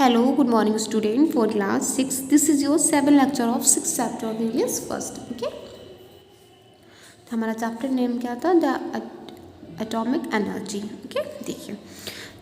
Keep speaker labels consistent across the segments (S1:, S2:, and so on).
S1: Hello, good morning student for class 6. This is your 7 lecture of 6th chapter of English first. Okay. तो हमारा chapter name क्या था? The atomic energy. Okay, देखिए.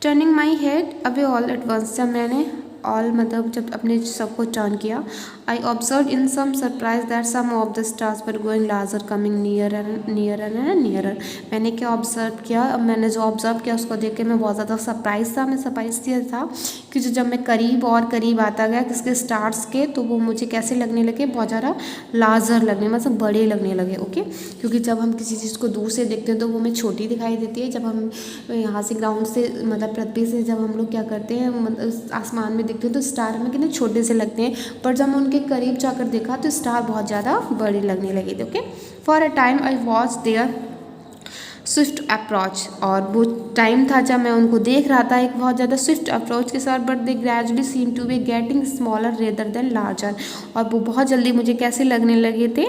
S1: Turning my head away all at once. जब मैंने all मतलब जब अपने सबको टर्न किया, I observe in some surprise that some of the stars were going larger coming near and nearer. मैंने क्या ऑब्जर्व किया? मैंने जो ऑब्जर्व किया उसको देख के मैं बहुत ज़्यादा सरप्राइज था. मैं सरप्राइज था कि जब मैं करीब और करीब आता गया किसके स्टार्स के, तो वो मुझे कैसे लगने लगे? बहुत ज़्यादा लार्जर लगने, मतलब बड़े लगने लगे. ओके, क्योंकि जब हम किसी चीज़ को दूर से देखते हैं तो वो हमें छोटी दिखाई देती है. जब हम यहाँ से ग्राउंड से मतलब पृथ्वी से जब हम लोग क्या करते हैं मतलब आसमान में देखते हैं तो स्टार हमें कितने छोटे से लगते हैं, पर जब हम उनके करीब जाकर देखा तो स्टार बहुत ज़्यादा बड़े लगने लगे थे. Okay, for a time I watch their swift approach. और वो टाइम था जब मैं उनको देख रहा था एक बहुत ज़्यादा स्विफ्ट अप्रोच के साथ. But they gradually seem to be getting smaller rather than larger. और वो बहुत जल्दी मुझे कैसे लगने लगे थे?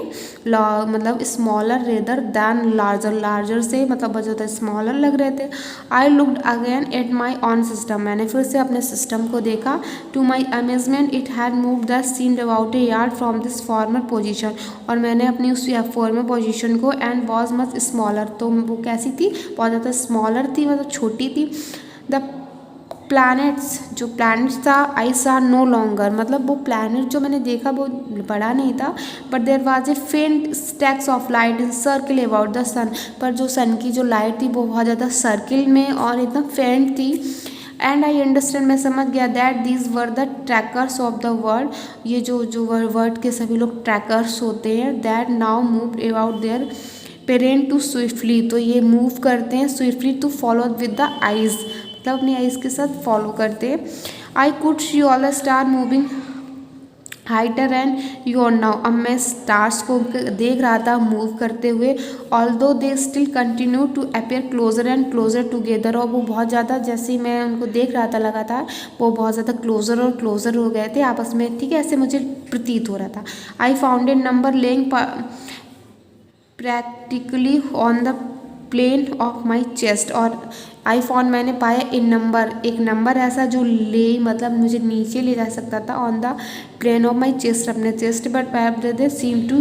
S1: मतलब smaller rather than larger. Larger से मतलब बहुत ज़्यादा स्मॉलर लग रहे थे. I looked again at my own system. मैंने फिर से अपने सिस्टम को देखा. To my amazement it had move the seen about a yard from this former position. और मैंने अपनी उस फॉर्मर पोजिशन को एंड वॉज मच स्मॉलर. तो वो कैसी थी? बहुत ज़्यादा स्मॉलर थी, मतलब छोटी थी. द प्लैनेट्स, जो प्लैनेट्स था आई सा नो लॉन्गर. मतलब वो प्लैनेट जो मैंने देखा वो बड़ा नहीं था, but there was a faint stacks of light in circle about the sun. पर जो सन की जो लाइट थी वो बहुत ज़्यादा सर्किल में और एकदम फेंट थी. एंड आई अंडरस्टैंड, मैं समझ गया that these were the trackers of the world. ये जो वर्ल्ड के सभी लोग ट्रैकर्स होते हैं. That now move about their parent too swiftly. तो ये मूव करते हैं swiftly to follow with the eyes, मतलब अपनी आइज के साथ फॉलो करते हैं. I could see all the star moving hither and yon now. अब मैं स्टार्स को देख रहा था मूव करते हुए. Although they still continue to appear closer and closer together. और वो बहुत ज़्यादा जैसे ही मैं उनको देख रहा था लगातार वो बहुत ज़्यादा क्लोजर और क्लोजर हो गए थे आपस में. ठीक है, ऐसे मुझे प्रतीत हो रहा था. I found a number lying practically on the plane of my chest. और आई फाउंड, मैंने पाया एक नंबर ऐसा जो ले मतलब मुझे नीचे ले जा सकता था on the plane of my chest, अपने chest. But they seem to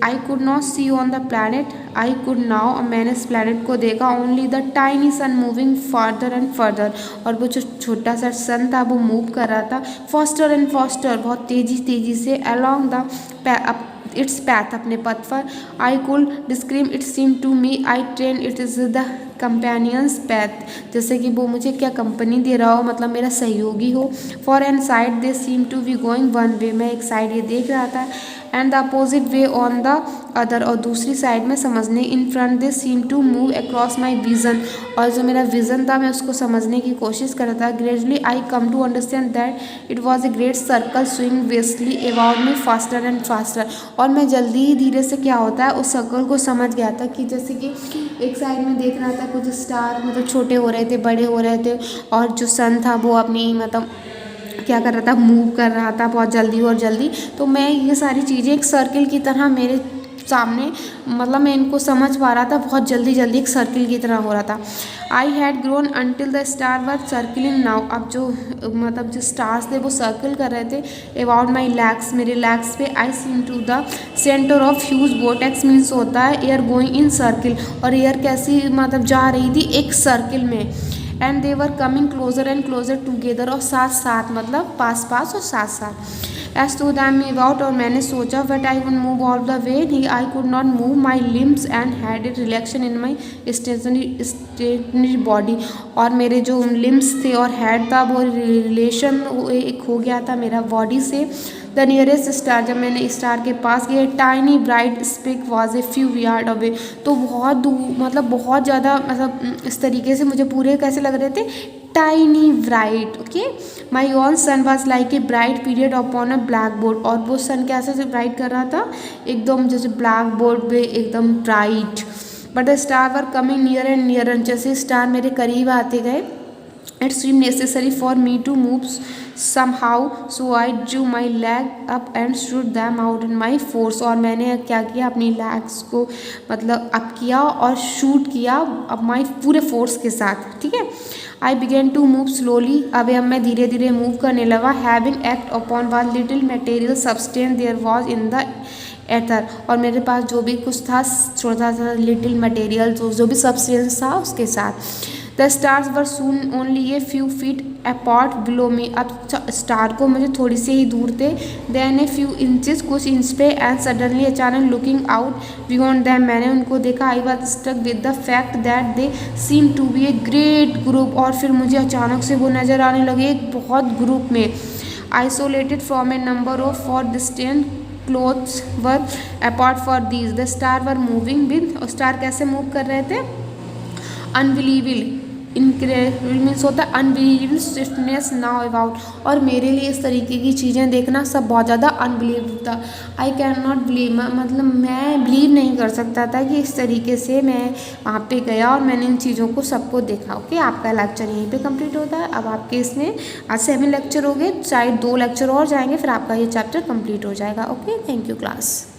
S1: I could not see on the planet. I could now, मैंने इस प्लैनेट को देखा only the tiny sun moving further and further. और वो जो छोटा सा सन था वो मूव कर रहा था फास्टर एंड फास्टर, बहुत तेजी से अलॉन्ग द इट्स पैथ, अपने पथ पर. I could describe it seem to me I train it is the companions path. जैसे कि वो मुझे क्या कंपनी दे रहा हो, मतलब मेरा सहयोगी हो. For an side they seem to be going one way. मैं एक साइड ये देख रहा था and the opposite way on the other. और दूसरी साइड में समझने. In front they seem to move across my vision. और जो मेरा विजन था मैं उसको समझने की कोशिश कर रहा था. Gradually I come to understand that it was a great circle swing vastly about me faster and faster. और मैं जल्दी ही धीरे से क्या होता है उस सर्कल को समझ गया था कि जैसे कि एक साइड में देख रहा था कुछ स्टार मतलब छोटे हो रहे थे, बड़े हो रहे थे. और जो सन था वो अपनी मतलब क्या कर रहा था, मूव कर रहा था बहुत जल्दी और जल्दी. तो मैं ये सारी चीज़ें एक सर्किल की तरह मेरे सामने मतलब मैं इनको समझ पा रहा था. बहुत जल्दी एक सर्किल की तरह हो रहा था. I had grown until the star were circling now. अब जो मतलब जो स्टार्स थे वो सर्किल कर रहे थे अबाउट माई लैग्स, मेरे लैग्स पे. I seem to the centre of huge vortex. Means होता है एयर गोइंग इन सर्किल. और एयर कैसी मतलब जा रही थी एक सर्किल में. And they were coming closer and closer together. और साथ मतलब पास और साथ. As to them about. और मैंने सोचा but I would move all the way I could not move my limbs and had a reflection in my stationary body. और मेरे जो लिम्स थे और हेड था वो रिलेशन एक हो गया था मेरा बॉडी से. द नियरेस्ट स्टार, जब मैंने स्टार के पास गया tiny bright speck was a few yard away. तो बहुत दूर मतलब बहुत ज़्यादा मतलब इस तरीके से मुझे पूरे कैसे लग रहे थे, tiny bright. Okay, my own sun was like a bright period upon a black board. और वो सन कैसे से ब्राइट कर रहा था एकदम जैसे ब्लैक बोर्ड पे एकदम bright. But the star were coming near and near. जैसे स्टार मेरे करीब आते गए It seemed necessary for me to move somehow, so I drew my leg up and shoot them out in my force. और मैंने क्या किया, अपनी legs को मतलब अप किया और शूट किया अब my पूरे फोर्स के साथ, ठीक है। I began to move slowly, अब मैं धीरे धीरे मूव करने लगा। Having act upon one little material substance there was in the एथर, और मेरे पास जो भी कुछ था छोटा सा लिटिल मटेरियल जो भी सब्सटेंस था उसके साथ। The stars were soon only a few feet apart below me, अब स्टार को मुझे थोड़ी सी ही दूर थे। देन ए फ्यू इंचेस, कुछ इंच पे। एंड सडनली, अचानक, लुकिंग आउट बियॉन्ड दैम, मैंने उनको देखा। I was struck with the fact that they seem to be a great group, और फिर मुझे अचानक से वो नज़र आने लगे एक बहुत ग्रुप में। Isolated from A number of for distant clothes were apart for these the star were moving with, star कैसे मूव कर रहे थे, अनबिलीवेबल, इनक्रेडिबल मीन्स होता है अनबिलीवेबल स्विफ्टनेस नाउ अबाउट, और मेरे लिए इस तरीके की चीज़ें देखना सब बहुत ज़्यादा अनबिलीवेबल था। आई कैन नॉट बिलीव, मतलब मैं बिलीव नहीं कर सकता था कि इस तरीके से मैं वहाँ पे गया और मैंने इन चीज़ों को सबको देखा। ओके, आपका लेक्चर यहीं पे कंप्लीट होता है। अब आपके इसमें आज 7 लेक्चर हो गए, शायद 2 लेक्चर और जाएंगे, फिर आपका ये चैप्टर कंप्लीट हो जाएगा। Okay, thank you class.